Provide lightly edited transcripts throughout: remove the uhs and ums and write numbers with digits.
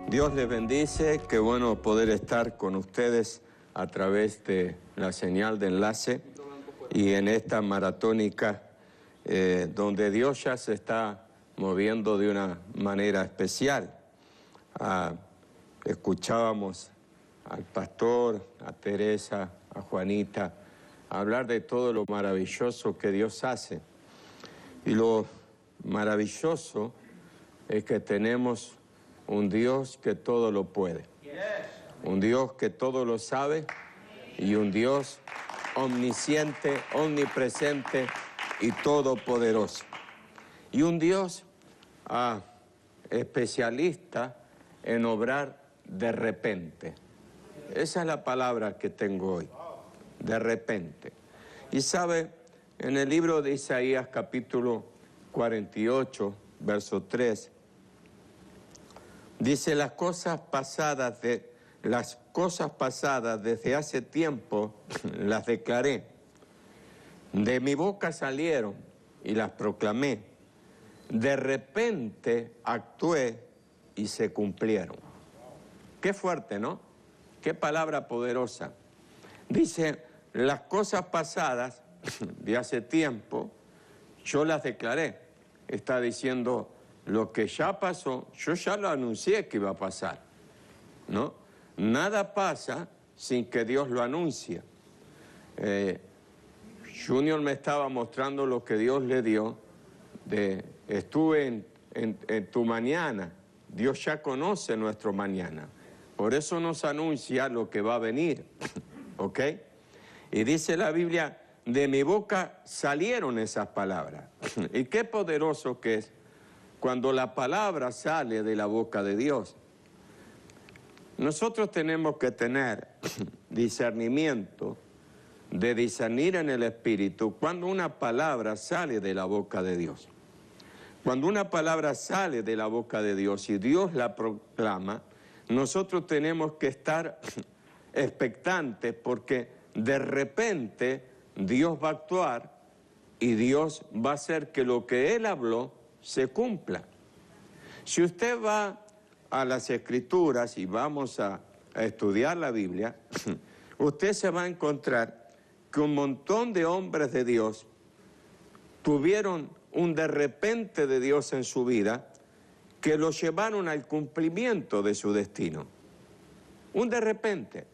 Dios les bendice, qué bueno poder estar con ustedes a través de la señal de enlace y en esta maratónica donde Dios ya se está moviendo de una manera especial. Escuchábamos al pastor, a Teresa, a Juanita, hablar de todo lo maravilloso que Dios hace. Y lo maravilloso es que tenemos un Dios que todo lo puede, un Dios que todo lo sabe y un Dios omnisciente, omnipresente y todopoderoso. Y un Dios especialista en obrar de repente. Esa es la palabra que tengo hoy, de repente. Y sabe, en el libro de Isaías capítulo 48, verso 3, dice, las cosas pasadas desde hace tiempo las declaré. De mi boca salieron y las proclamé. De repente actué y se cumplieron. Qué fuerte, ¿no? Qué palabra poderosa. Dice, las cosas pasadas de hace tiempo, yo las declaré. Está diciendo, lo que ya pasó, yo ya lo anuncié que iba a pasar, ¿no? Nada pasa sin que Dios lo anuncie. Junior me estaba mostrando lo que Dios le dio. Estuve en tu mañana. Dios ya conoce nuestro mañana. Por eso nos anuncia lo que va a venir, ¿ok? Y dice la Biblia, de mi boca salieron esas palabras. Y qué poderoso que es cuando la palabra sale de la boca de Dios. Nosotros tenemos que tener discernimiento de discernir en el Espíritu cuando una palabra sale de la boca de Dios. Cuando una palabra sale de la boca de Dios y Dios la proclama, nosotros tenemos que estar expectantes porque de repente Dios va a actuar y Dios va a hacer que lo que Él habló se cumpla. Si usted va a las Escrituras y vamos a estudiar la Biblia, usted se va a encontrar que un montón de hombres de Dios tuvieron un de repente de Dios en su vida que los llevaron al cumplimiento de su destino. Un de repente.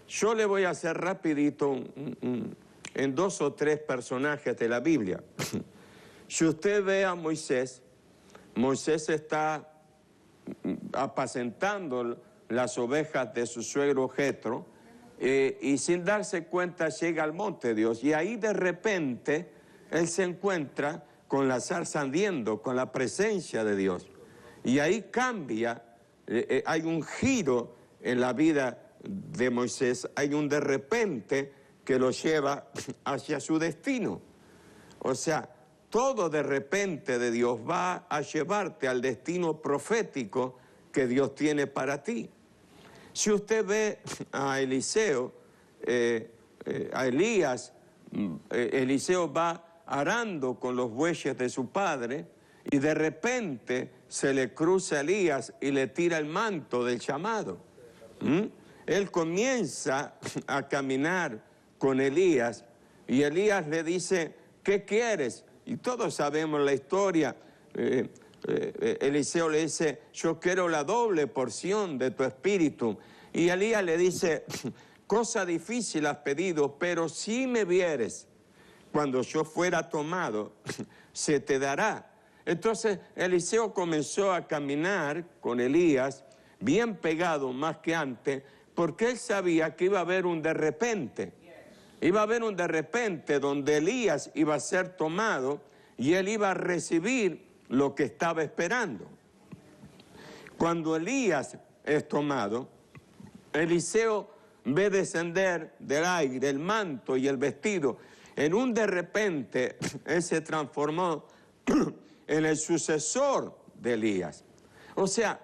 Yo le voy a hacer rapidito en 2 o 3 personajes de la Biblia. Si usted ve a Moisés, Moisés está apacentando las ovejas de su suegro Jetro y sin darse cuenta llega al monte de Dios y ahí de repente él se encuentra con la zarza ardiendo, con la presencia de Dios. Y ahí cambia, hay un giro en la vida de Moisés, hay un de repente que lo lleva hacia su destino. O sea, todo de repente de Dios va a llevarte al destino profético que Dios tiene para ti. Si usted ve a Eliseo, a Elías, Eliseo va arando con los bueyes de su padre y de repente se le cruza a Elías y le tira el manto del llamado. Él comienza a caminar con Elías y Elías le dice, ¿qué quieres? Y todos sabemos la historia. Eliseo le dice, yo quiero la doble porción de tu espíritu. Y Elías le dice, cosa difícil has pedido, pero si me vieres, cuando yo fuera tomado, se te dará. Entonces Eliseo comenzó a caminar con Elías, bien pegado más que antes, porque él sabía que iba a haber un de repente. Iba a haber un de repente donde Elías iba a ser tomado y él iba a recibir lo que estaba esperando. Cuando Elías es tomado, Eliseo ve descender del aire el manto y el vestido. En un de repente, él se transformó en el sucesor de Elías. O sea,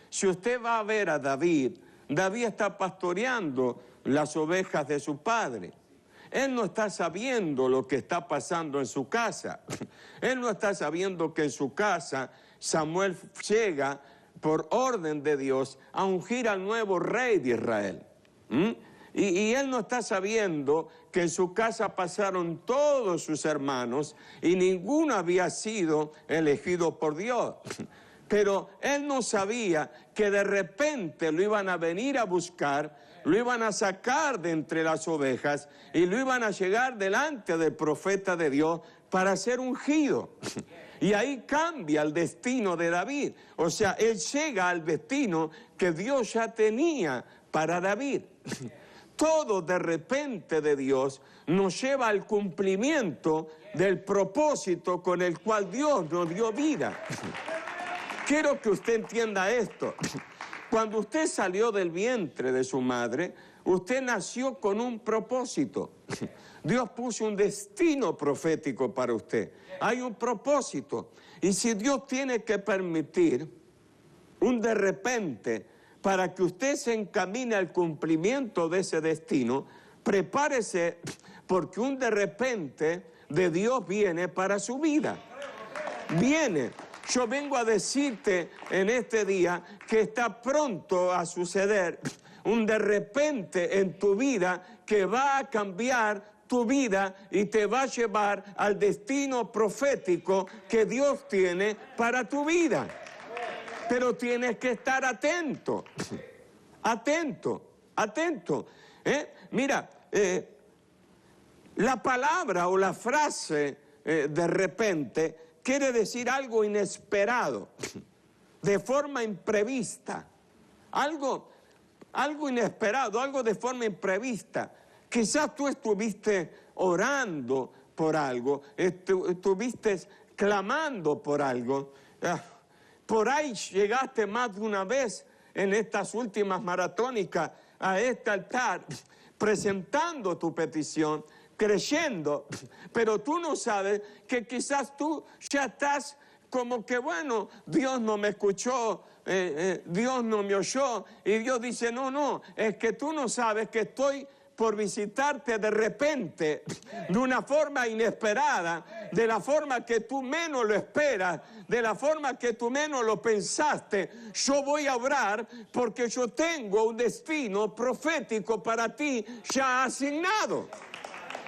si usted va a ver a David, David está pastoreando las ovejas de su padre. Él no está sabiendo lo que está pasando en su casa. Él no está sabiendo que en su casa Samuel llega por orden de Dios, a ungir al nuevo rey de Israel. Y él no está sabiendo que en su casa pasaron todos sus hermanos y ninguno había sido elegido por Dios. Pero él no sabía que de repente lo iban a venir a buscar, lo iban a sacar de entre las ovejas y lo iban a llegar delante del profeta de Dios para ser ungido. Y ahí cambia el destino de David. O sea, él llega al destino que Dios ya tenía para David. Todo de repente de Dios nos lleva al cumplimiento del propósito con el cual Dios nos dio vida. Quiero que usted entienda esto. Cuando usted salió del vientre de su madre, usted nació con un propósito. Dios puso un destino profético para usted. Hay un propósito. Y si Dios tiene que permitir un de repente para que usted se encamine al cumplimiento de ese destino, prepárese, porque un de repente de Dios viene para su vida. Viene. Yo vengo a decirte en este día que está pronto a suceder un de repente en tu vida que va a cambiar tu vida y te va a llevar al destino profético que Dios tiene para tu vida. Pero tienes que estar atento, atento. Mira, la palabra o la frase de repente quiere decir algo inesperado, de forma imprevista, algo inesperado, algo de forma imprevista. Quizás tú estuviste orando por algo, estuviste clamando por algo. Por ahí llegaste más de una vez en estas últimas maratónicas a este altar, presentando tu petición, creyendo, pero tú no sabes que quizás tú ya estás como que, bueno, Dios no me escuchó, Dios no me oyó, y Dios dice, no, es que tú no sabes que estoy por visitarte de repente, de una forma inesperada, de la forma que tú menos lo esperas, de la forma que tú menos lo pensaste. Yo voy a obrar porque yo tengo un destino profético para ti ya asignado.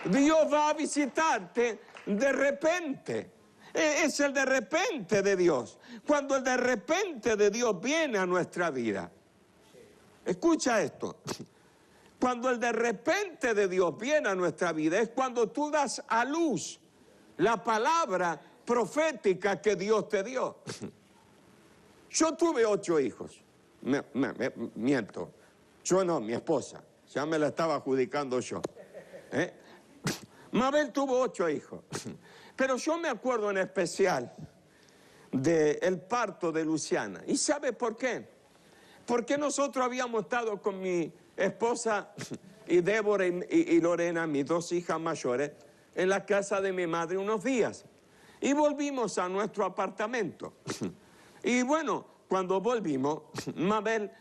Dios va a visitarte de repente. Es el de repente de Dios. Cuando el de repente de Dios viene a nuestra vida. Escucha esto. Cuando el de repente de Dios viene a nuestra vida es cuando tú das a luz la palabra profética que Dios te dio. Yo tuve 8 hijos. Miento. Yo no, mi esposa. Ya me la estaba adjudicando yo. Mabel tuvo 8 hijos. Pero yo me acuerdo en especial del parto de Luciana. ¿Y sabe por qué? Porque nosotros habíamos estado con mi esposa y Débora y Lorena, mis 2 hijas mayores, en la casa de mi madre unos días. Y volvimos a nuestro apartamento. Y bueno, cuando volvimos, Mabel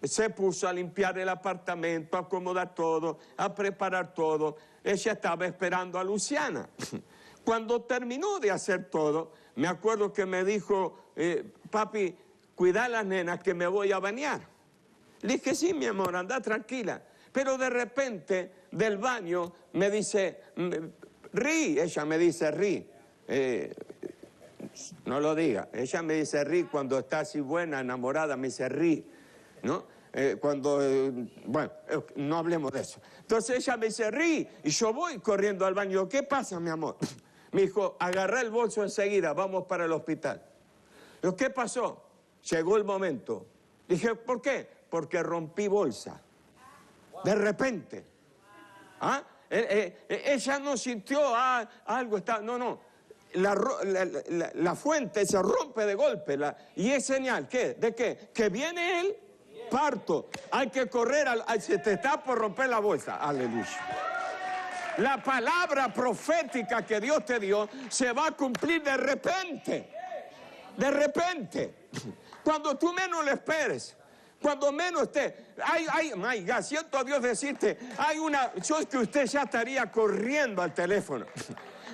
se puso a limpiar el apartamento, a acomodar todo, a preparar todo. Ella estaba esperando a Luciana. Cuando terminó de hacer todo, me acuerdo que me dijo, papi, cuida a las nenas que me voy a bañar. Le dije, sí, mi amor, anda tranquila. Pero de repente, del baño, me dice, rí. Ella me dice, rí. No lo diga. Ella me dice, rí cuando está así buena, enamorada, me dice, rí. ¿No? Bueno, no hablemos de eso. Entonces ella me dice, rí. Y yo voy corriendo al baño. ¿Qué pasa, mi amor? Me dijo, agarré el bolso enseguida, vamos para el hospital. Digo, ¿qué pasó? Llegó el momento. Dije, ¿por qué? Porque rompí bolsa. De repente. Ella no sintió algo está. No. La fuente se rompe de golpe. Y es señal, ¿qué? ¿De qué? Que viene el parto. Hay que correr, se te está por romper la bolsa. Aleluya. La palabra profética que Dios te dio se va a cumplir de repente. De repente. Cuando tú menos lo esperes. Cuando menos esté. Siento a Dios decirte, yo es que usted ya estaría corriendo al teléfono.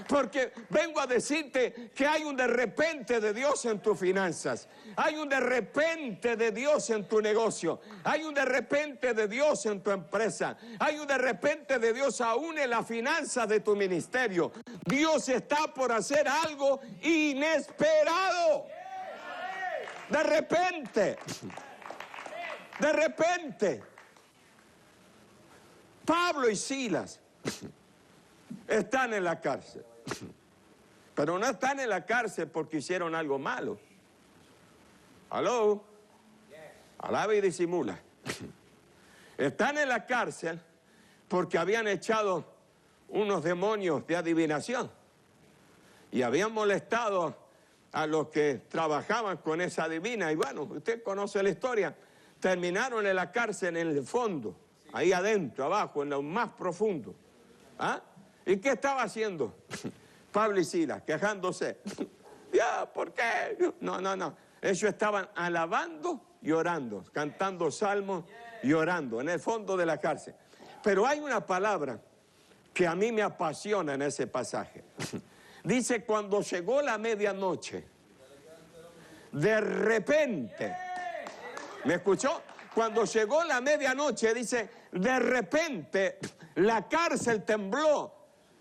Porque vengo a decirte que hay un de repente de Dios en tus finanzas. Hay un de repente de Dios en tu negocio. Hay un de repente de Dios en tu empresa. Hay un de repente de Dios aún en las finanzas de tu ministerio. Dios está por hacer algo inesperado. De repente. De repente. Pablo y Silas están en la cárcel. Pero no están en la cárcel porque hicieron algo malo. ¿Aló? Alaba y disimula. Están en la cárcel porque habían echado unos demonios de adivinación. Y habían molestado a los que trabajaban con esa adivina. Y bueno, usted conoce la historia. Terminaron en la cárcel en el fondo. Ahí adentro, abajo, en lo más profundo. ¿Ah? ¿Y qué estaba haciendo Pablo y Silas? Quejándose. Ya, ¿por qué? No. Ellos estaban alabando y orando, cantando salmos y orando en el fondo de la cárcel. Pero hay una palabra que a mí me apasiona en ese pasaje. Dice, cuando llegó la medianoche, de repente, ¿me escuchó? Cuando llegó la medianoche, dice, de repente la cárcel tembló,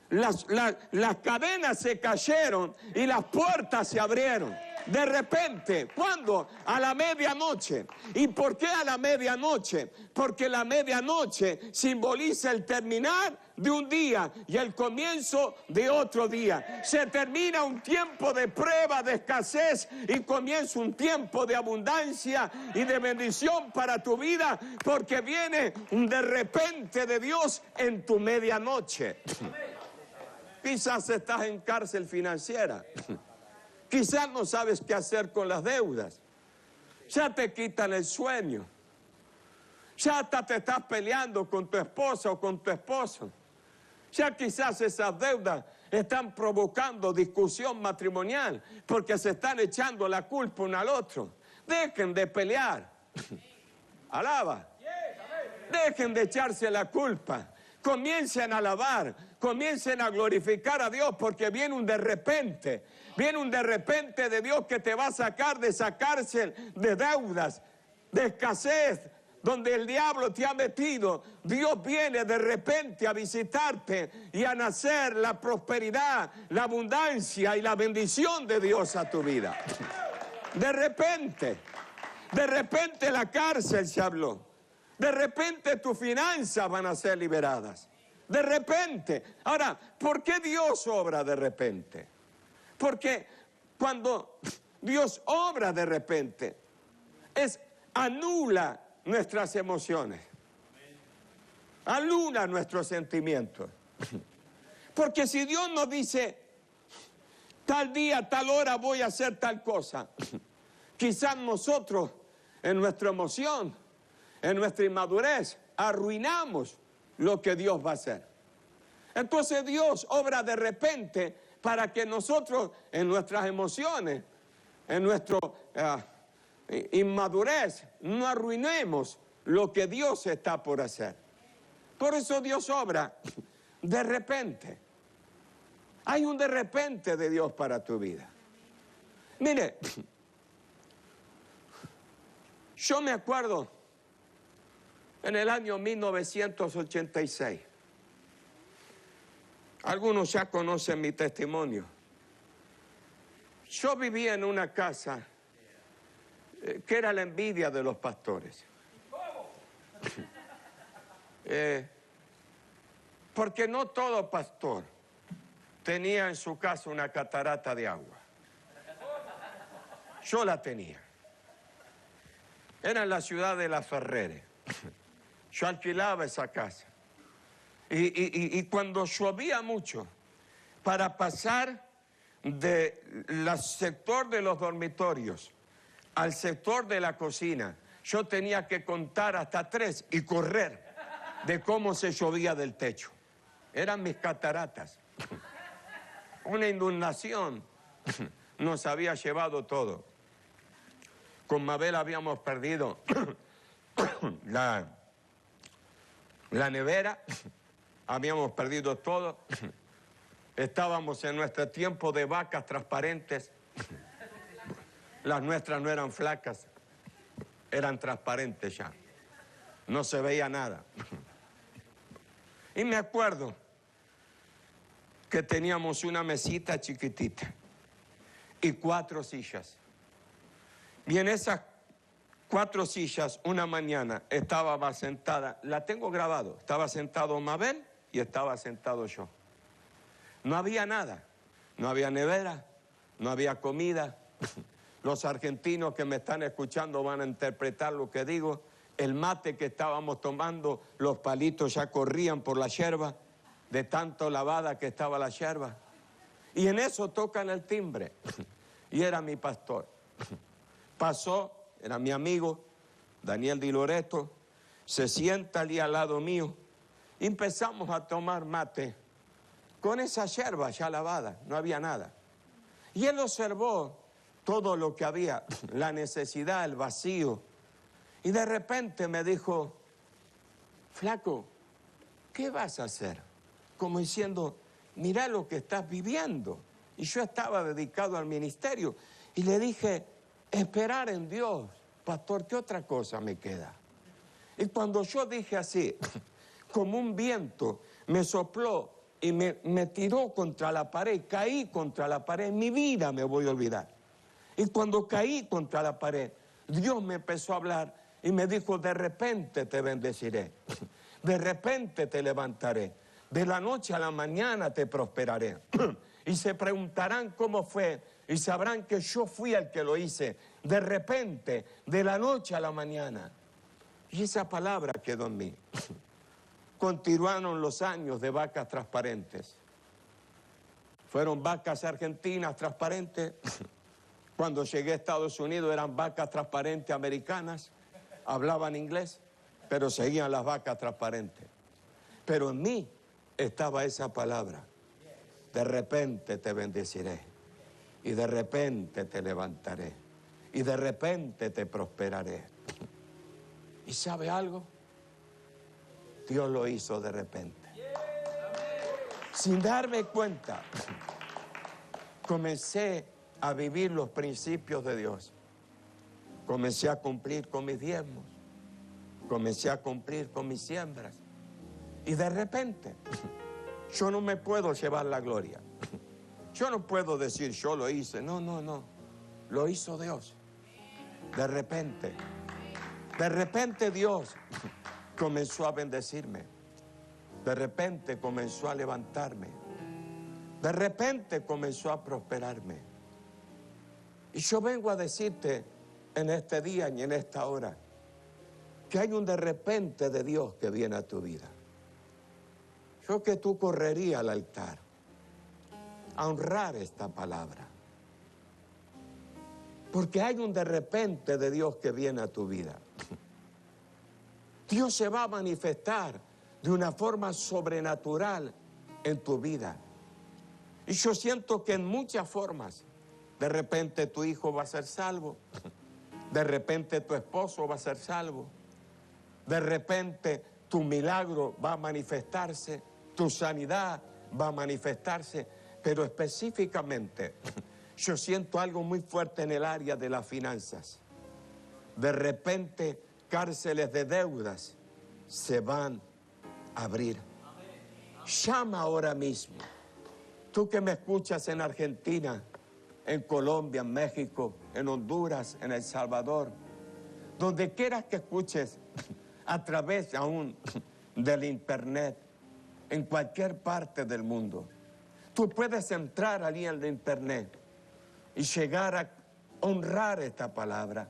las cadenas se cayeron y las puertas se abrieron. De repente, ¿cuándo? A la medianoche. ¿Y por qué a la medianoche? Porque la medianoche simboliza el terminar de un día y el comienzo de otro día. Se termina un tiempo de prueba, de escasez, y comienza un tiempo de abundancia y de bendición para tu vida, porque viene un de repente de Dios en tu medianoche. Quizás estás en cárcel financiera. Quizás no sabes qué hacer con las deudas. Ya te quitan el sueño. Ya hasta te estás peleando con tu esposa o con tu esposo. Ya quizás esas deudas están provocando discusión matrimonial porque se están echando la culpa uno al otro. Dejen de pelear. Alaba. Dejen de echarse la culpa. Comiencen a alabar, comiencen a glorificar a Dios, porque viene un de repente de Dios que te va a sacar de esa cárcel de deudas, de escasez, donde el diablo te ha metido. Dios viene de repente a visitarte y a nacer la prosperidad, la abundancia y la bendición de Dios a tu vida. De repente la cárcel se habló. De repente tus finanzas van a ser liberadas. De repente. Ahora, ¿por qué Dios obra de repente? Porque cuando Dios obra de repente, anula nuestras emociones. Anula nuestros sentimientos. Porque si Dios nos dice, tal día, tal hora voy a hacer tal cosa, quizás nosotros, en nuestra emoción, en nuestra inmadurez, arruinamos lo que Dios va a hacer. Entonces Dios obra de repente para que nosotros, en nuestras emociones, en nuestra inmadurez, no arruinemos lo que Dios está por hacer. Por eso Dios obra de repente. Hay un de repente de Dios para tu vida. Mire, yo me acuerdo en el año 1986. Algunos ya conocen mi testimonio. Yo vivía en una casa que era la envidia de los pastores. Porque no todo pastor tenía en su casa una catarata de agua. Yo la tenía. Era en la ciudad de La Ferrere. Yo alquilaba esa casa. Y cuando llovía mucho, para pasar del sector de los dormitorios al sector de la cocina, yo tenía que contar hasta 3 y correr de cómo se llovía del techo. Eran mis cataratas. Una inundación nos había llevado todo. Con Mabel habíamos perdido la nevera, habíamos perdido todo. Estábamos en nuestro tiempo de vacas transparentes. Las nuestras no eran flacas, eran transparentes ya. No se veía nada. Y me acuerdo que teníamos una mesita chiquitita y 4 sillas. Y en esas 4 sillas, una mañana estaba sentada, la tengo grabado, estaba sentado Mabel y estaba sentado yo. No había nada, no había nevera, no había comida. Los argentinos que me están escuchando van a interpretar lo que digo. El mate que estábamos tomando, los palitos ya corrían por la yerba, de tanto lavada que estaba la yerba. Y en eso tocan el timbre. Y era mi pastor. Pasó, era mi amigo, Daniel Di Loreto, se sienta allí al lado mío. Y empezamos a tomar mate con esa yerba ya lavada, no había nada. Y él observó todo lo que había, la necesidad, el vacío. Y de repente me dijo, flaco, ¿qué vas a hacer? Como diciendo, mira lo que estás viviendo. Y yo estaba dedicado al ministerio. Y le dije, esperar en Dios. Pastor, ¿qué otra cosa me queda? Y cuando yo dije así, como un viento, me sopló y me tiró contra la pared, caí contra la pared, en mi vida me voy a olvidar. Y cuando caí contra la pared, Dios me empezó a hablar y me dijo, de repente te bendeciré, de repente te levantaré, de la noche a la mañana te prosperaré. Y se preguntarán cómo fue y sabrán que yo fui el que lo hice, de repente, de la noche a la mañana. Y esa palabra quedó en mí. Continuaron los años de vacas transparentes. Fueron vacas argentinas transparentes. Cuando llegué a Estados Unidos eran vacas transparentes americanas. Hablaban inglés, pero seguían las vacas transparentes. Pero en mí estaba esa palabra. De repente te bendeciré. Y de repente te levantaré. Y de repente te prosperaré. ¿Y sabe algo? Dios lo hizo de repente. Sin darme cuenta, comencé a vivir los principios de Dios. Comencé a cumplir con mis diezmos. Comencé a cumplir con mis siembras. Y de repente, yo no me puedo llevar la gloria. Yo no puedo decir, yo lo hice. No, no, no. Lo hizo Dios. De repente Dios comenzó a bendecirme. De repente comenzó a levantarme. De repente comenzó a prosperarme. Y yo vengo a decirte en este día y en esta hora que hay un de repente de Dios que viene a tu vida. Yo que tú correrías al altar a honrar esta palabra. Porque hay un de repente de Dios que viene a tu vida. Dios se va a manifestar de una forma sobrenatural en tu vida. Y yo siento que en muchas formas, de repente tu hijo va a ser salvo, de repente tu esposo va a ser salvo, de repente tu milagro va a manifestarse, tu sanidad va a manifestarse, pero específicamente yo siento algo muy fuerte en el área de las finanzas. De repente cárceles de deudas se van a abrir. Llama ahora mismo. Tú que me escuchas en Argentina, en Colombia, en México, en Honduras, en El Salvador, donde quieras que escuches, a través aún del internet, en cualquier parte del mundo. Tú puedes entrar allí en el internet y llegar a honrar esta palabra,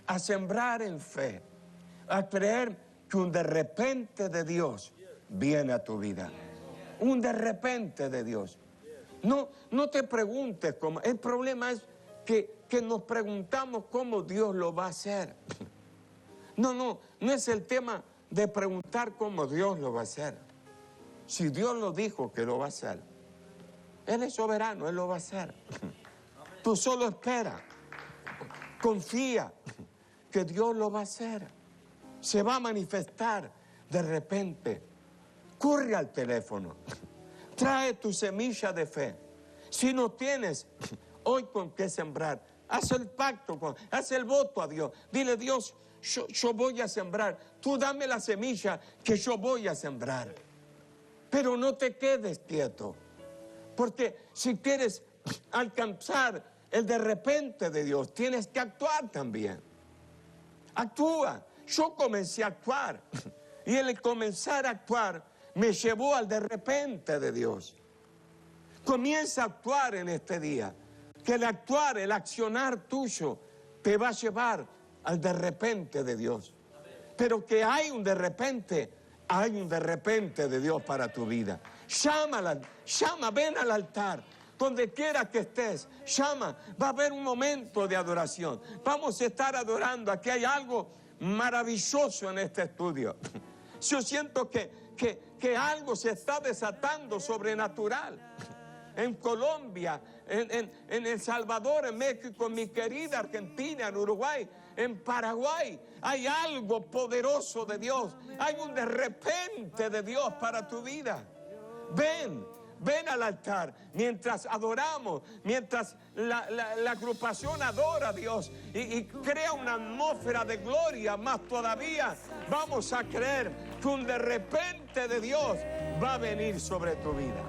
a sembrar en fe, a creer que un de repente de Dios viene a tu vida. Un de repente de Dios. No te preguntes cómo. El problema es que nos preguntamos cómo Dios lo va a hacer. No es el tema de preguntar cómo Dios lo va a hacer. Si Dios lo dijo que lo va a hacer, Él es soberano, Él lo va a hacer. Tú solo espera, confía que Dios lo va a hacer. Se va a manifestar de repente. Corre al teléfono, Trae tu semilla de fe. Si no tienes hoy con qué sembrar, haz el pacto, haz el voto a Dios. Dile, Dios, yo voy a sembrar. Tú dame la semilla que yo voy a sembrar. Pero no te quedes quieto. Porque si quieres alcanzar el de repente de Dios, tienes que actuar también. Actúa. Yo comencé a actuar. Y el comenzar a actuar me llevó al de repente de Dios. Comienza a actuar en este día. Que el actuar, el accionar tuyo, te va a llevar al de repente de Dios. Pero que hay un de repente de Dios para tu vida. Llámala, ven al altar. Donde quiera que estés, llama. Va a haber un momento de adoración. Vamos a estar adorando. Aquí hay algo maravilloso en este estudio. Yo siento que algo se está desatando sobrenatural. En Colombia, en El Salvador, en México, en mi querida Argentina, en Uruguay, en Paraguay, hay algo poderoso de Dios. Hay un de repente de Dios para tu vida. Ven al altar mientras adoramos, mientras la agrupación adora a Dios y crea una atmósfera de gloria. Más todavía vamos a creer que un de repente de Dios va a venir sobre tu vida.